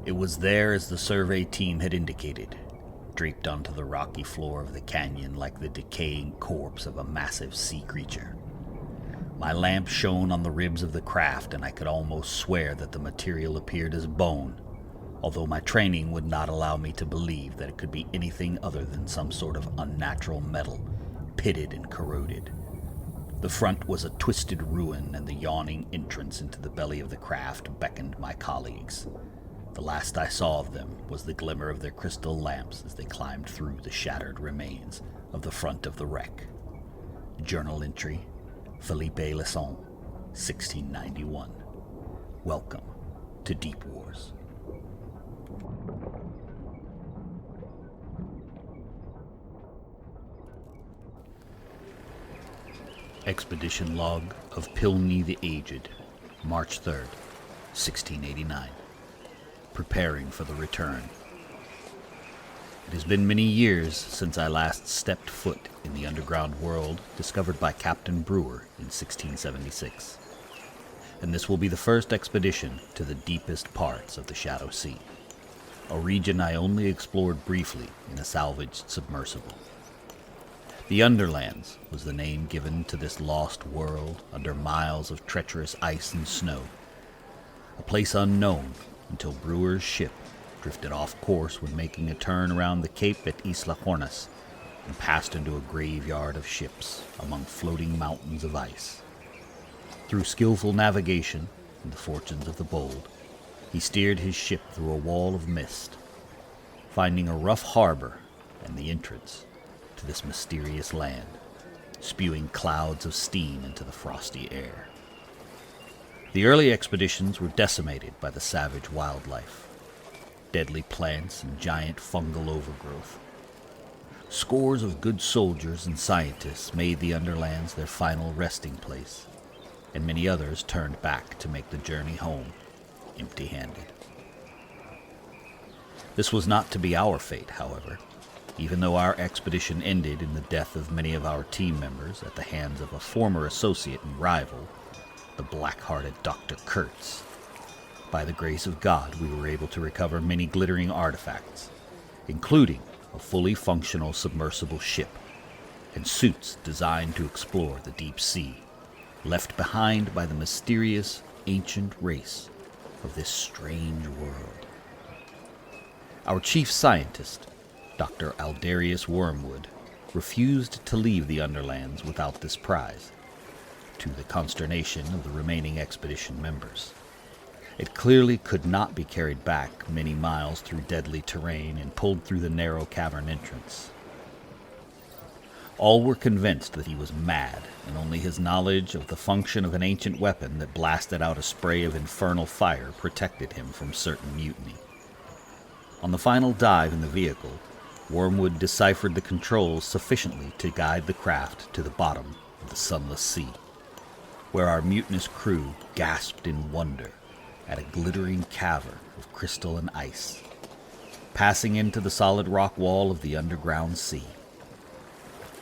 It was there as the survey team had indicated, draped onto the rocky floor of the canyon like the decaying corpse of a massive sea creature. My lamp shone on the ribs of the craft, and I could almost swear that the material appeared as bone, although my training would not allow me to believe that it could be anything other than some sort of unnatural metal, pitted and corroded. The front was a twisted ruin, and the yawning entrance into the belly of the craft beckoned my colleagues. The last I saw of them was the glimmer of their crystal lamps as they climbed through the shattered remains of the front of the wreck. Journal entry, Philippe Lesson, 1691. Welcome to Deep Wars. Expedition Log of Pilny the Aged, March 3rd, 1689. Preparing for the return. It has been many years since I last stepped foot in the underground world discovered by Captain Brewer in 1676, and this will be the first expedition to the deepest parts of the Shadow Sea, a region I only explored briefly in a salvaged submersible. The Underlands was the name given to this lost world under miles of treacherous ice and snow, a place unknown until Brewer's ship drifted off course when making a turn around the cape at Isla Hornas and passed into a graveyard of ships among floating mountains of ice. Through skillful navigation and the fortunes of the bold, he steered his ship through a wall of mist, finding a rough harbor and the entrance to this mysterious land, spewing clouds of steam into the frosty air. The early expeditions were decimated by the savage wildlife, deadly plants and giant fungal overgrowth. Scores of good soldiers and scientists made the Underlands their final resting place, and many others turned back to make the journey home empty-handed. This was not to be our fate, however, even though our expedition ended in the death of many of our team members at the hands of a former associate and rival, the black-hearted Dr. Kurtz. By the grace of God, we were able to recover many glittering artifacts, including a fully functional submersible ship and suits designed to explore the deep sea, left behind by the mysterious ancient race of this strange world. Our chief scientist, Dr. Aldarius Wormwood, refused to leave the Underlands without this prize, to the consternation of the remaining expedition members. It clearly could not be carried back many miles through deadly terrain and pulled through the narrow cavern entrance. All were convinced that he was mad, and only his knowledge of the function of an ancient weapon that blasted out a spray of infernal fire protected him from certain mutiny. On the final dive in the vehicle, Wormwood deciphered the controls sufficiently to guide the craft to the bottom of the sunless sea, where our mutinous crew gasped in wonder at a glittering cavern of crystal and ice, passing into the solid rock wall of the underground sea.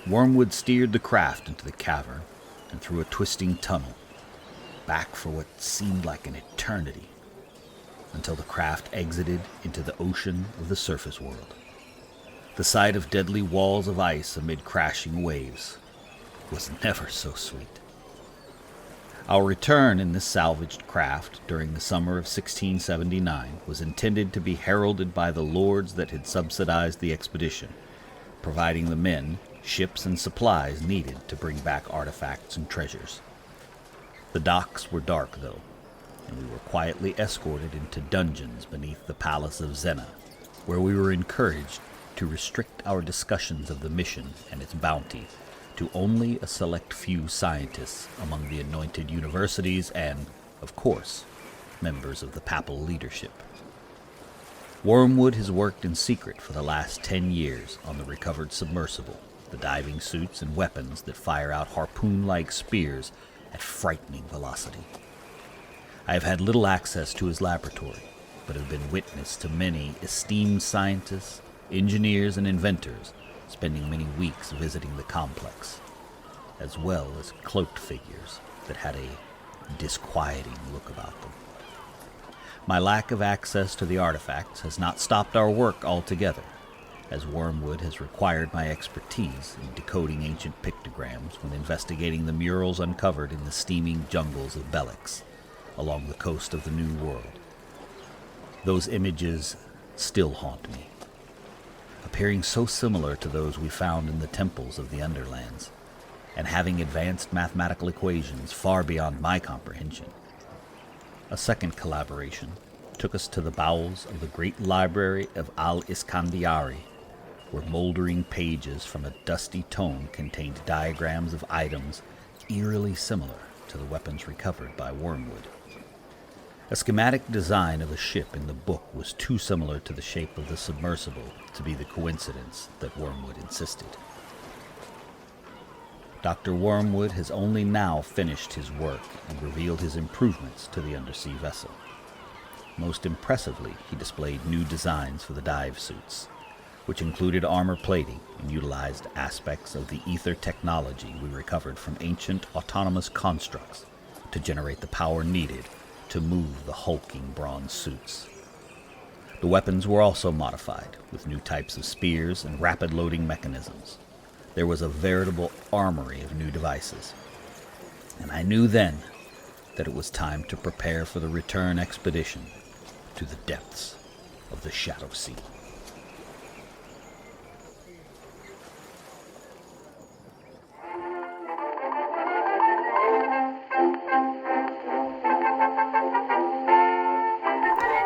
Wormwood steered the craft into the cavern and through a twisting tunnel, back for what seemed like an eternity, until the craft exited into the ocean of the surface world. The sight of deadly walls of ice amid crashing waves was never so sweet. Our return in this salvaged craft during the summer of 1679 was intended to be heralded by the lords that had subsidized the expedition, providing the men ships and supplies needed to bring back artifacts and treasures. The docks were dark, though, and we were quietly escorted into dungeons beneath the Palace of Zena, where we were encouraged to restrict our discussions of the mission and its bounty to only a select few scientists among the anointed universities and, of course, members of the papal leadership. Wormwood has worked in secret for the last 10 years on the recovered submersible, the diving suits and weapons that fire out harpoon-like spears at frightening velocity. I have had little access to his laboratory, but have been witness to many esteemed scientists, engineers, and inventors spending many weeks visiting the complex, as well as cloaked figures that had a disquieting look about them. My lack of access to the artifacts has not stopped our work altogether, as Wormwood has required my expertise in decoding ancient pictograms when investigating the murals uncovered in the steaming jungles of Belix along the coast of the New World. Those images still haunt me, appearing so similar to those we found in the temples of the Underlands, and having advanced mathematical equations far beyond my comprehension. A second collaboration took us to the bowels of the great library of Al-Iskandiari, where moldering pages from a dusty tome contained diagrams of items eerily similar to the weapons recovered by Wormwood. A schematic design of a ship in the book was too similar to the shape of the submersible to be the coincidence that Wormwood insisted. Dr. Wormwood has only now finished his work and revealed his improvements to the undersea vessel. Most impressively, he displayed new designs for the dive suits, which included armor plating and utilized aspects of the ether technology we recovered from ancient autonomous constructs to generate the power needed to move the hulking bronze suits. The weapons were also modified with new types of spears and rapid loading mechanisms. There was a veritable armory of new devices, and I knew then that it was time to prepare for the return expedition to the depths of the Shadow Sea.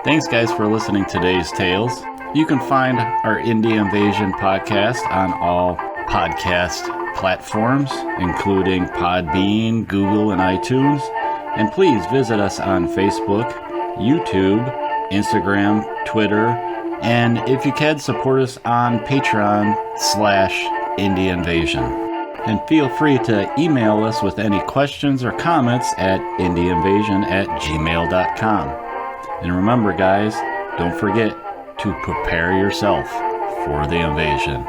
Thanks, guys, for listening to today's tales. You can find our Indie Invasion podcast on all podcast platforms, including Podbean, Google, and iTunes. And please visit us on Facebook, YouTube, Instagram, Twitter, and if you can, support us on Patreon/Indie Invasion. And feel free to email us with any questions or comments at indieinvasion@gmail.com. And remember, guys, don't forget to prepare yourself for the invasion.